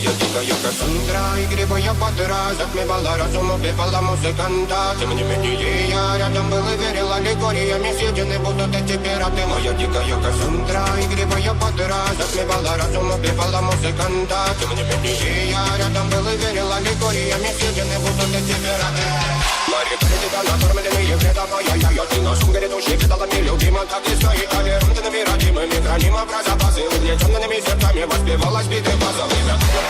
Я дикая Кассандра, игривая подра, затмевала разум, убивала музыканта. Тем не менее я рядом был и верил аллегориями, съедены будут эти пираты. Моя дикая Кассандра, игривая подра, затмевала разум, убивала музыканта. Тем не менее я рядом был и верил аллегориями, съедены будут эти пираты. Мари Придига, накормленные вредом, ай-яй-яй, ты на шум грядущий, видалами любима, так и стоит толерантными, родимыми, хранима про запасы, угнетенными сердцами воспевалась биты базовый.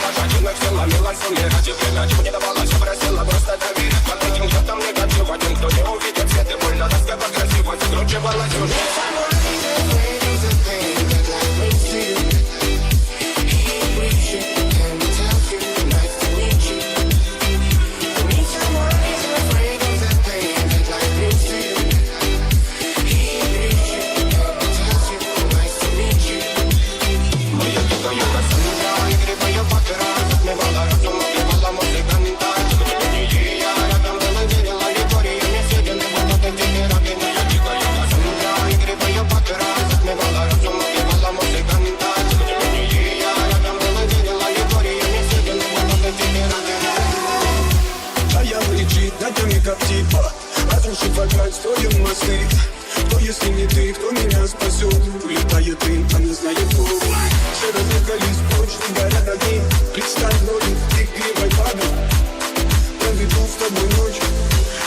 Пожадинок все ломилась, умирать и время чего не давалось, просила просто доверять. Под этим я там негатив, один, кто не увидит свет и больно, доска красиво закручивалась уже. Разрушит вокруг, строим мосты. Кто, если не ты, кто меня спасет? Улетает дым, а не знает кто. Все разыгрались прочь, не горят огни. Представь ноги, ты гривой падал. Проведу с тобой ночь.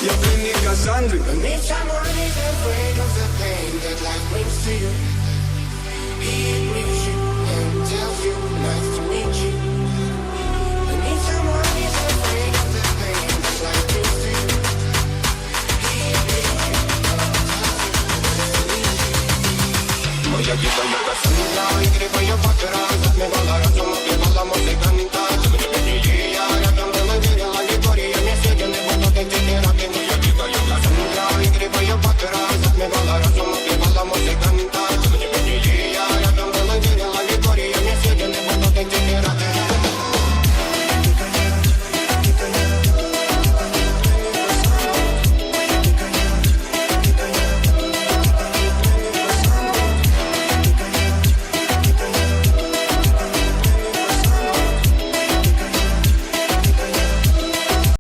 Я пленник Кассандры. If someone is afraid of the pain that life brings to you, he